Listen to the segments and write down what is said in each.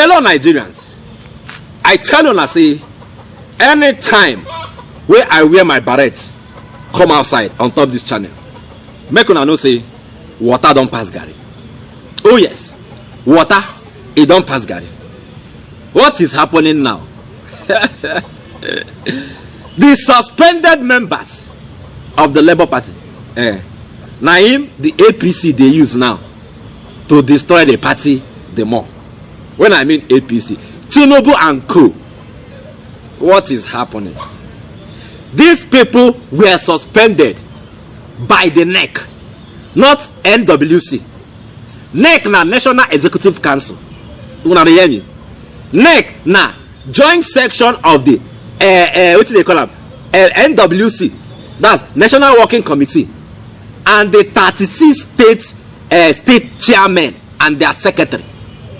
Fellow Nigerians, I tell you, I say, anytime where I wear my beret, come outside on top this channel, make una know say water don't pass Gary. Oh yes, water it don't pass Gary. What is happening now? The suspended members of the Labour Party, now the APC they use now to destroy the party the more. When I mean APC, Tinubu and co. What is happening? These people were suspended by the NEC, not NWC. NEC na National Executive Council. Una dey hear me? NEC na joint section of the what do they call them? NWC. That's National Working Committee, and the 36 state chairmen and their secretary.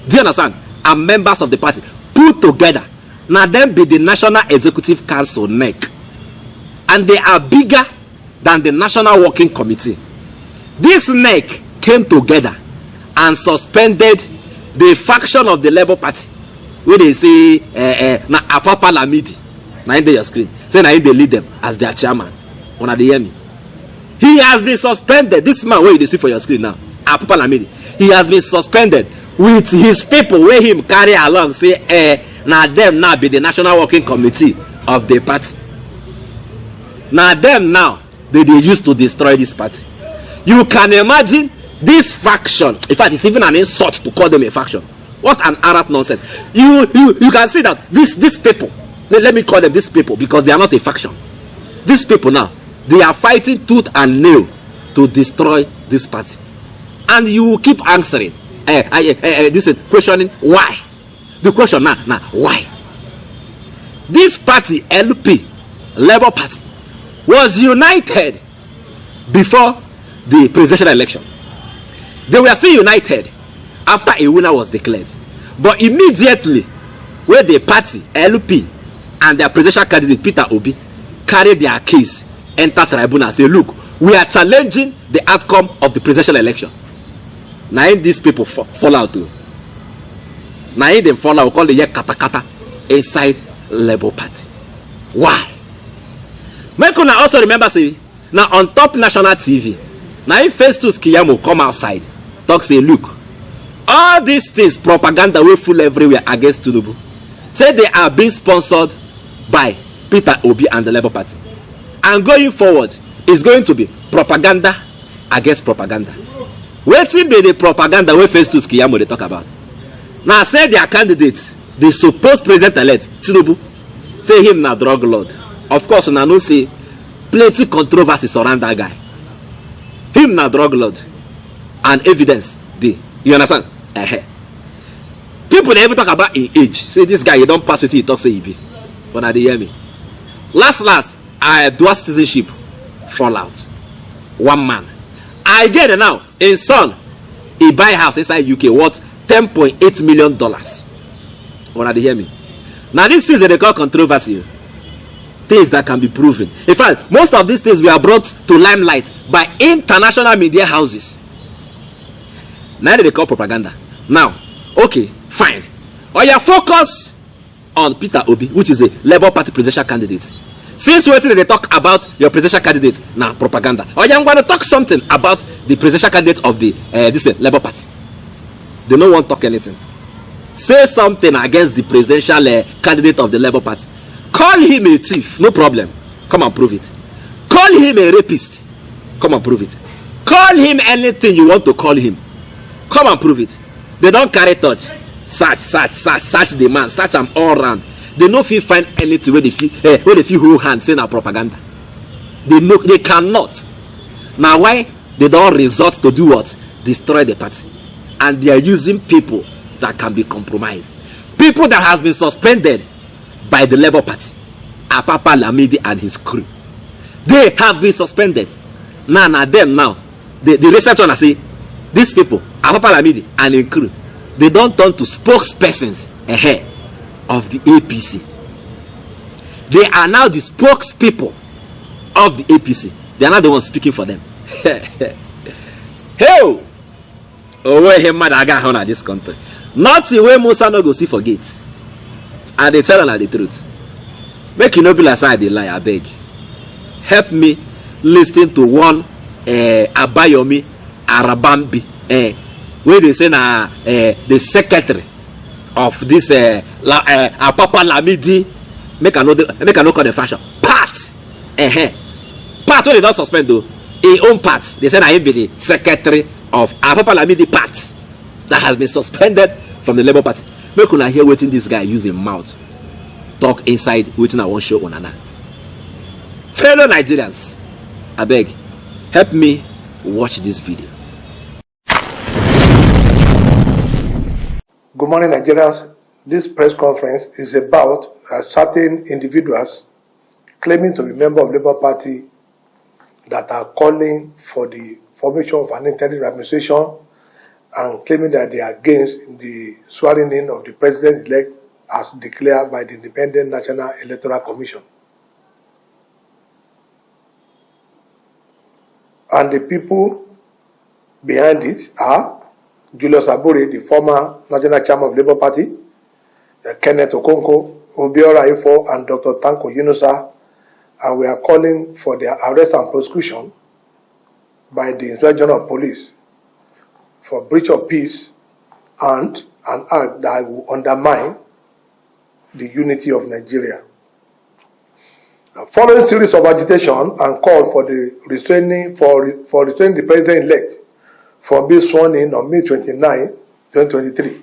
Do you understand? And members of the party put together. Now them be the National Executive Council NEC, and they are bigger than the National Working Committee. This NEC came together and suspended the faction of the Labour Party, where they say na Apapa Lamidi. Now in your screen, say now they lead them as their chairman. Wanna they hear me? He has been suspended. This man where you see for your screen now, Apapa Lamidi. He has been suspended with his people where him carry along. Say now them now be the National Working Committee of the party. Now them now they used to destroy this party. You can imagine this faction. In fact, it's even an insult to call them a faction. What an Arab nonsense. You can see that these people, let me call them these people because they are not a faction. These people now, they are fighting tooth and nail to destroy this party. And you will keep answering. This is questioning why. The question now, why? This party, LP, Labour Party, was united before the presidential election. They were still united after a winner was declared. But immediately, when the party, LP, and their presidential candidate, Peter Obi, carried their case, enter tribunal and say, look, we are challenging the outcome of the presidential election. Now, these people fall out too. Now, them fall out, we call the year kata inside Labour Party. Why? Make una also remember, say, now on top national TV, now if Festus Keyamo come outside, talk say, look, all these things, propaganda will full everywhere against Tinubu. Say they are being sponsored by Peter Obi and the Labour Party. And going forward, it's going to be propaganda against propaganda. Waiting be the propaganda where Festus Keyamo they talk about. Now say their candidates, the supposed president-elect, Tinubu, say him na drug lord. Of course, una know say plenty controversy surround that guy. Him na drug lord. And evidence dey. You understand? People never talk about his age. Say this guy, you don't pass with it, you talk say he be. But now they hear me. Last, I dual citizenship fallout. One man. I get it now. In son, he buy house inside UK worth $10.8 million. But now they hear me. Now these things that they call controversy. Things that can be proven. In fact, most of these things were brought to limelight by international media houses. Now they call propaganda. Now, okay, fine. Or you focus on Peter Obi, which is a Labour Party presidential candidate. Since waiting they talk about your presidential candidate, now propaganda. Or you want to talk something about the presidential candidate of the Labour Party. They don't want to talk anything. Say something against the presidential candidate of the Labour Party. Call him a thief, no problem. Come and prove it. Call him a rapist. Come and prove it. Call him anything you want to call him. Come and prove it. They don't carry touch. Search the man. Search them all round. They no fit find anything where they feel hold hand saying a propaganda. They cannot. Now why they don't resort to do what? Destroy the party. And they are using people that can be compromised. People that has been suspended by the Labour Party. Apapa Lamidi and his crew. They have been suspended. Now them now. The recent one I say, these people, Apapa Lamidi and his crew, they don't turn to spokespersons ahead of the APC. They are now the spokespeople of the APC. They are not the ones speaking for them. Hey! Oh, where him mad I got on this country. Nothing wey Musa no go see forget. And they tell her the truth. Make you no be like say I dey lie, abeg. Help me listen to one Abayomi Arabambi, where they say na the secretary of this Apapa Lamidi. Make I no call the fashion part. Part wey they don suspend though. A own part. They say na him be the secretary of Apapa Lamidi part that has been suspended from the Labour Party. Make una hear wetin this guy use him mouth talk inside wetin I wan show una now. Fellow Nigerians, abeg, help me watch this video. Good morning, Nigerians. This press conference is about certain individuals claiming to be members of Labour Party that are calling for the formation of an interim administration and claiming that they are against the swearing in of the president-elect as declared by the Independent National Electoral Commission. And the people behind it are Julius Abure, the former National Chairman of Labour Party, Kenneth Okonkwo, Obiora Ifo, and Dr. Tanko Yunusa, and we are calling for their arrest and prosecution by the Inspector General of Police for breach of peace and an act that will undermine the unity of Nigeria. Following series of agitation and call for the restraining the president-elect from being sworn in on May 29, 2023,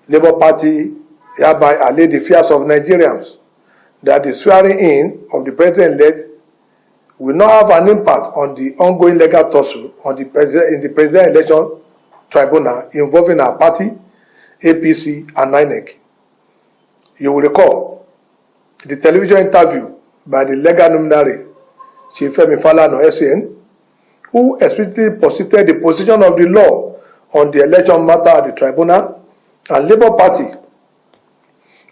Labour Party hereby allay the fears of Nigerians that the swearing in of the president-elect will not have an impact on the ongoing legal tussle in the president election tribunal involving our party, APC, and INEC. You will recall the television interview by the legal luminary, Chief Falana SAN, who explicitly posited the position of the law on the election matter at the tribunal, and Labour Party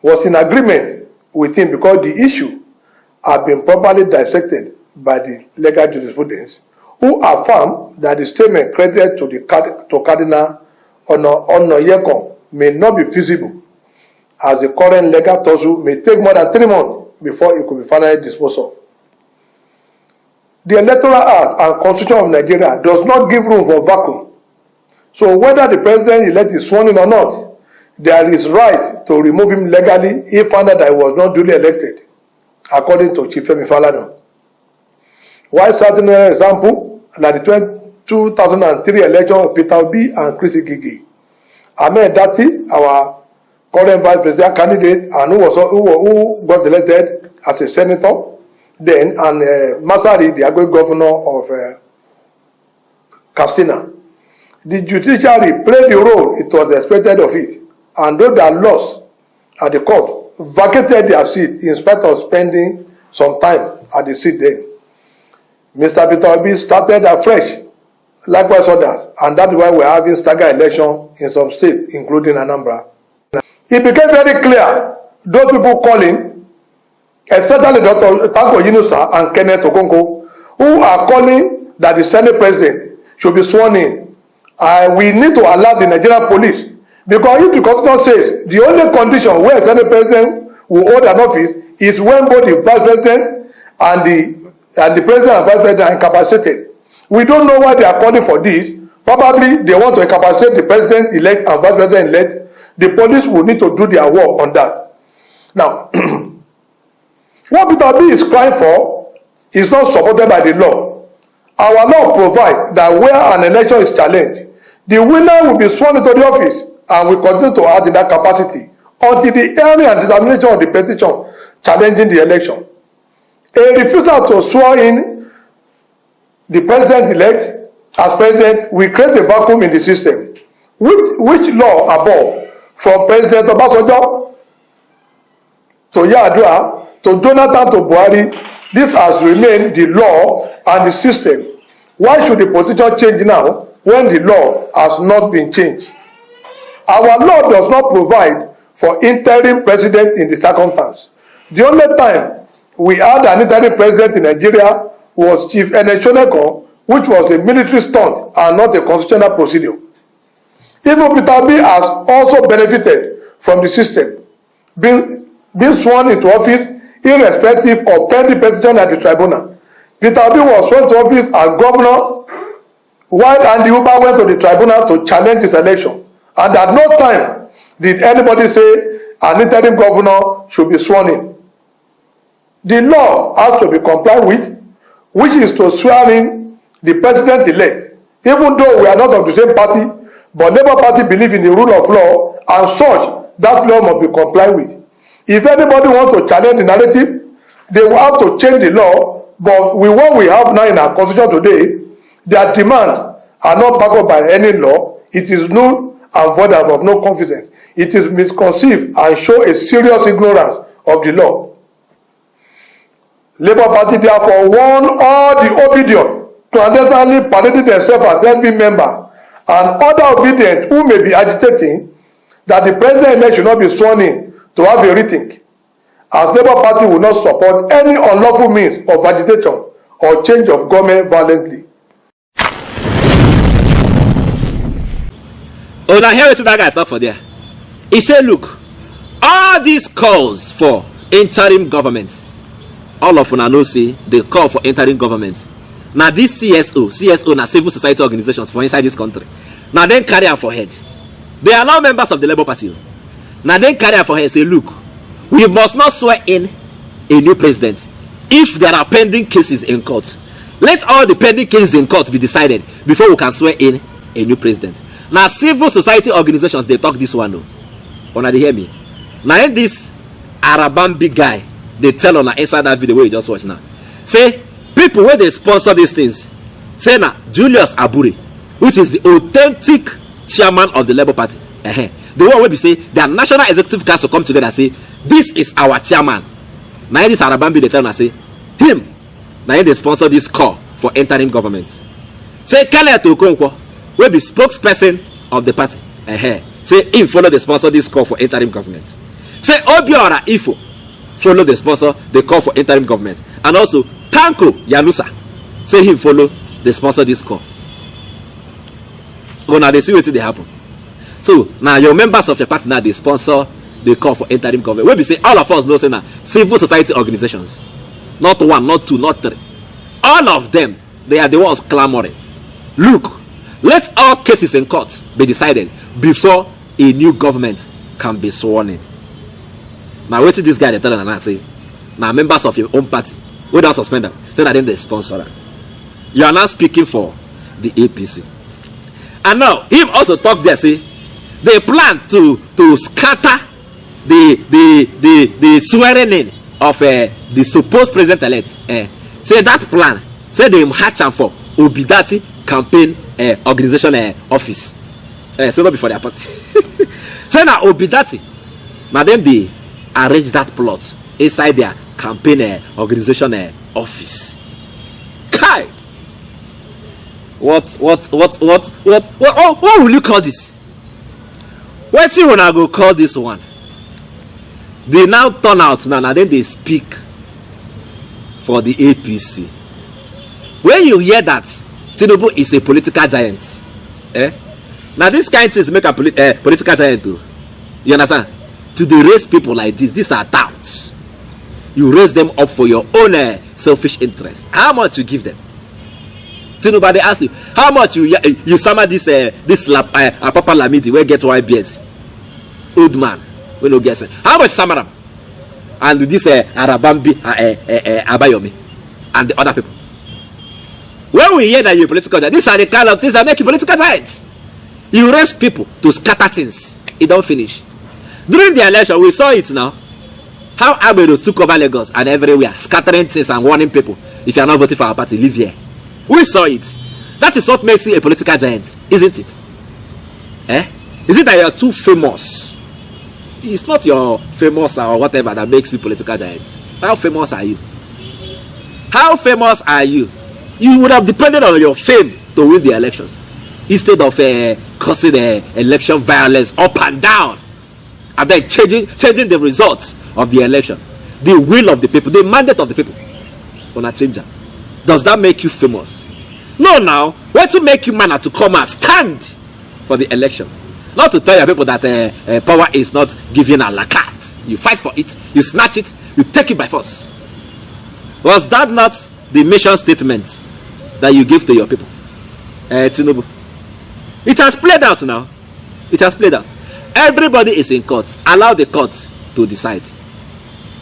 was in agreement with him because the issue had been properly dissected by the legal jurisprudence, who affirmed that the statement credited to Cardinal Onoyekon may not be feasible, as the current legal tussle may take more than 3 months before it could be finally disposed of. The Electoral Act and Constitution of Nigeria does not give room for vacuum. So whether the president-elect is sworn in or not, there is right to remove him legally if found that he was not duly elected, according to Chief Falana. While citing an example, like the 2003 election of Peter Obi and Chris Igigi, Ahmed Dati, our current vice president candidate, and who got elected as a senator then, and Masari, the outgoing governor of Katsina. The judiciary played the role it was expected of it, and those that lost at the court vacated their seat in spite of spending some time at the seat then. Mr. Peter Obi started afresh, likewise others, and that's why we're having staggered election in some states, including Anambra. It became very clear those people calling, especially Dr. Tanko Yunusa and Kenneth Okonkwo, who are calling that the Senate president should be sworn in. We need to allow the Nigerian police, because if the Constitution says the only condition where a Senate president will hold an office is when both the vice president and the president and vice president are incapacitated. We don't know why they are calling for this. Probably they want to incapacitate the president-elect and vice president-elect. The police will need to do their work on that. Now, what Peter Obi is crying for is not supported by the law. Our law provides that where an election is challenged, the winner will be sworn into the office and will continue to act in that capacity until the hearing and determination of the petition challenging the election. A refusal to swear in the president-elect as president will create a vacuum in the system. Which law above, from President Obasanjo to Yar'Adua to Jonathan to Buhari, this has remained the law and the system. Why should the position change now when the law has not been changed? Our law does not provide for interim president in the circumstance. The only time we had an interim president in Nigeria was Chief Ene Shonekon, which was a military stunt and not a constitutional procedure. Even Peter Obi has also benefited from the system, being sworn into office irrespective of pending petition at the tribunal. Peter Obi was sworn to office as governor, while Andy Uba went to the tribunal to challenge his election. And at no time did anybody say an interim governor should be sworn in. The law has to be complied with, which is to swear in the president-elect. Even though we are not of the same party, but Labour Party believe in the rule of law, and such, that law must be complied with. If anybody wants to challenge the narrative, they will have to change the law, but with what we have now in our constitution today, their demands are not backed up by any law. It is null and void and of no confidence. It is misconceived and show a serious ignorance of the law. Labour Party therefore warn all the obedient, clandestinely parading themselves as LP member, and other obedient who may be agitating that the president-elect should not be sworn in to have a rethink, as Labour Party will not support any unlawful means of agitation or change of government violently. Oh, now hear what that guy talk for there. He said, look, all these calls for interim government, all of una know say they call for interim government. Now this CSO na civil society organizations for inside this country. Now then carry am for head. They are now members of the Labour Party. Now then carry am for head say, look, we must not swear in a new president if there are pending cases in court. Let all the pending cases in court be decided before we can swear in a new president. Now civil society organizations they talk this one. Una dey hear me? Now in this Arabambi guy, they tell on inside that video where you just watch now. Say people where they sponsor these things. Say now Julius Abure, which is the authentic chairman of the Labour Party. The one where we say their National Executive Council come together and say this is our chairman. Now in this Arabambi they tell and say him. Now they sponsor this call for interim government. Say Kenneth Okonkwo, will be spokesperson of the party. Say him follow the sponsor this call for interim government. Say Obiora Ifo follow the sponsor the call for interim government. And also Tanko Yanusa say him follow the sponsor this call. Oh, now they see what they happen. So now your members of your party now they sponsor the call for interim government. Where we say all of us know say now civil society organizations, not one, not two, not three, all of them they are the ones clamoring. Look, let all cases in court be decided before a new government can be sworn in. Now wait till this guy they tell them and say now members of your own party we don't suspend them, so that then they sponsor them. You are now speaking for the APC. And now him also talk there say they plan to scatter the swearing in of the supposed president-elect. Say that plan, say they hatch am for Obidati campaign organization office. So not before their party. So now Obidati, now then they arrange that plot inside their campaign organization office. Kai, what will you call this? What you wanna go call this one? They now turn out now and then they speak for the APC. When you hear that Tinubu is a political giant, now this kind of things make a political giant too. You understand? To raise people like this, these are doubts. You raise them up for your own selfish interest. How much you give them? Tinubu, they ask you how much you summer this Papa Lamidi where get YBS old man we no guess how much summer them and this Arabambi Abayomi and the other people. When we hear that you're political giant, these are the kind of things that make you political giants. You raise people to scatter things. It don't finish. During the election, we saw it now. How Agberos took over Lagos and everywhere, scattering things and warning people. If you are not voting for our party, leave here. We saw it. That is what makes you a political giant, isn't it? Is it that you are too famous? It's not your famous or whatever that makes you political giants. How famous are you? How famous are you? You would have depended on your fame to win the elections instead of causing election violence up and down and then changing the results of the election, the will of the people, the mandate of the people. On a changer, does that make you famous? No. Now, what to make you man to come and stand for the election? Not to tell your people that power is not given a la carte. You fight for it, you snatch it, you take it by force. Was that not the mission statement that you give to your people? Tinubu. It has played out now. It has played out. Everybody is in court. Allow the court to decide.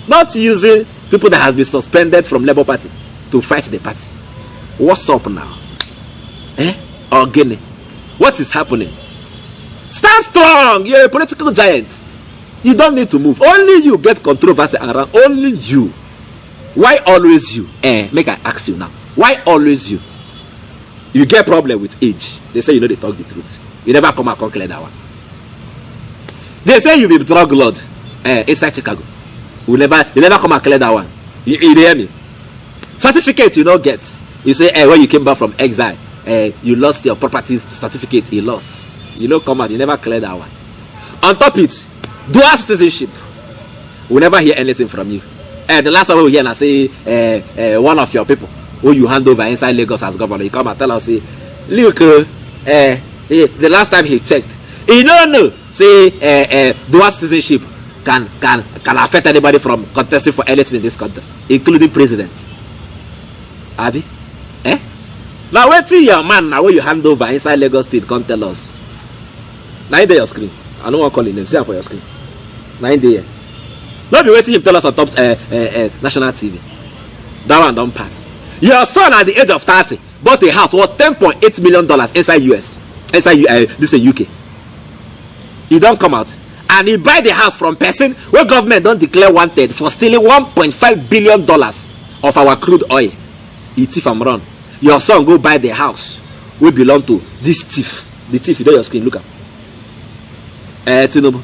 Not using people that has been suspended from Labour Party to fight the party. What's up now? Ogene. What is happening? Stand strong. You're a political giant. You don't need to move. Only you get controversy around. Only you. Why always you? Make I ask you now. Why always you? You get problem with age. They say you know they talk the truth. You never come and clear that one. They say you be drug lord inside Chicago. You never come and clear that one. You hear me? Certificate you don't get. You say when you came back from exile, you lost your properties certificate. You lost. You know come out. You never clear that one. On top it, dual citizenship. We never hear anything from you. The last time we hear, I say one of your people who you hand over inside Lagos as governor, he come and tell us, say, look, the last time he checked, he don't know, say, dual citizenship can affect anybody from contesting for anything in this country, including president. Abi? Now wait till your man now when you hand over inside Lagos State, come tell us. Now in your screen. I don't want to call him name. See him for your screen. Now in there. Not be waiting him tell us on top national TV. That one don't pass. Your son at the age of 30 bought a house worth $10.8 million inside US. Inside this is UK. He don't come out. And he buy the house from person where government don't declare wanted for stealing $1.5 billion of our crude oil. He thief and run. Your son go buy the house we belong to this thief. The thief, you know your screen, look at. Tinubu,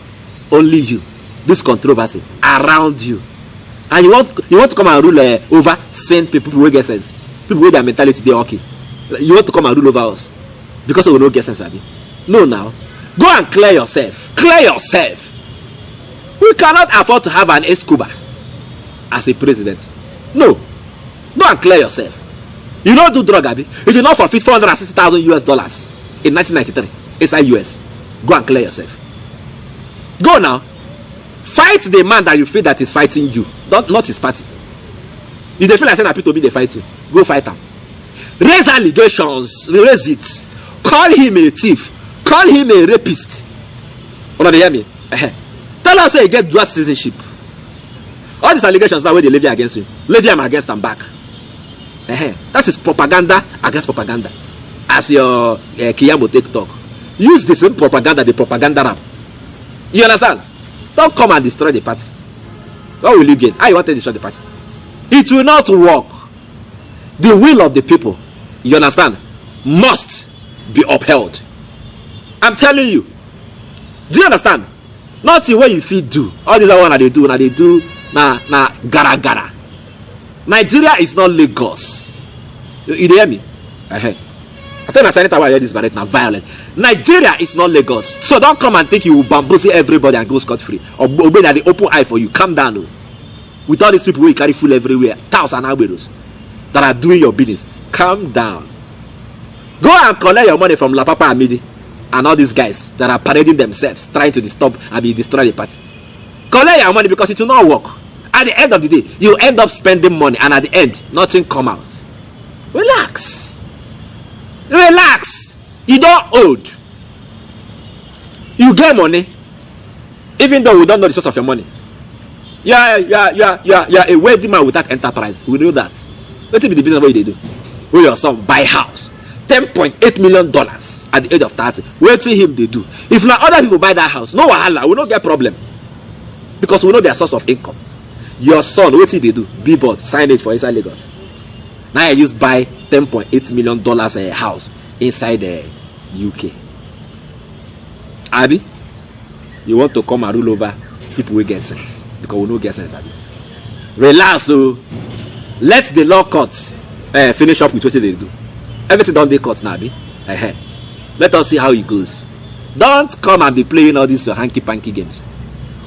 only you. This controversy around you. And you want to come and rule over sane people who get sense. People with their mentality, they're okay. You want to come and rule over us because we don't get sense, Abi? No, now. Go and clear yourself. Clear yourself. We cannot afford to have an Escobar as a president. No. Go and clear yourself. You don't do drug, Abi. You did not forfeit $460,000 in 1993 inside US. Go and clear yourself. Go now. Fight the man that you feel that is fighting you, not his party. If they feel like saying that people they fight you, go fight him. Raise allegations, raise it. Call him a thief. Call him a rapist. You know, they hear me? Tell us say you get dual citizenship. All these allegations that way they levy against you, levy them against them back. That is propaganda against propaganda. As your Kiyamo take talk, use the same propaganda, the propaganda rap. You understand? Don't come and destroy the party. What will you gain? How you want to destroy the party? It will not work. The will of the people, you understand, must be upheld. I'm telling you. Do you understand? Nothing where you feel do. All these are one they do. Now they do gara gara. Nigeria is not Lagos. You hear me? I think I said it about this, but right now violent. Nigeria is not Lagos, so don't come and think you will bamboozle everybody and go scot free or obey that the open eye for you. Calm down, no. With all these people who carry food everywhere, thousands and alberos that are doing your business. Calm down. Go and collect your money from La Papa Amidi and all these guys that are parading themselves, trying to destroy the party. Collect your money because it will not work. At the end of the day, you end up spending money, and at the end, nothing come out. Relax. Relax. You don't old. You get money, even though we don't know the source of your money. You are a wealthy man without enterprise. We know that. What will be the business what they do? Where your son buy house, $10.8 million at the age of 30. Wait till him they do. If not other people buy that house, no wahala, we don't get problem because we know their source of income. Your son, what did they do? Billboard, sign it for inside Lagos. Now I just buy $10.8 million a house inside the UK. Abi, you want to come and rule over people who get sense because we don't get sense, Abi. Relax, so let the law court finish up with what they do. Everything done they court now, Abi. Let us see how it goes. Don't come and be playing all these hanky panky games.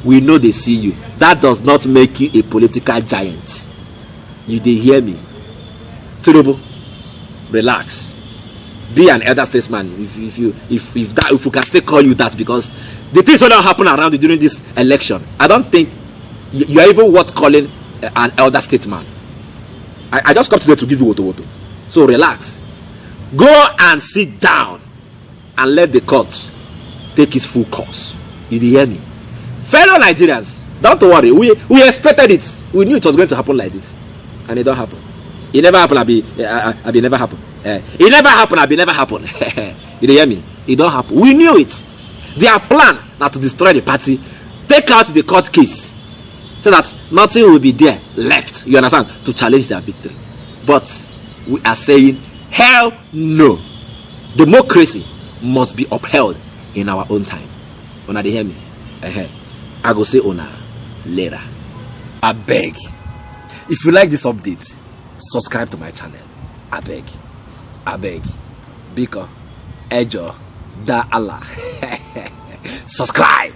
We know they see you. That does not make you a political giant. You they hear me? Tinubu, relax. be an elder statesman if we can still call you that, because the things that don't happen around you during this election, I don't think you are even worth calling an elder statesman. I just come today to give you woto. So relax, go and sit down and let the court take its full course. You hear me, fellow Nigerians? Don't worry, we expected it. We knew it was going to happen like this, and it don't happen. It never happened. I be never happen. It never happened. I be never happen. You hear me? It don't happen. We knew it. Their plan now to destroy the party, take out the court case, so that nothing will be there left. You understand? To challenge their victory. But we are saying, hell no. Democracy must be upheld in our own time. Una dey hear me? I go say una later. I beg. If you like this update, subscribe to my channel. I beg. Biko, Ejo, Da Allah. Subscribe.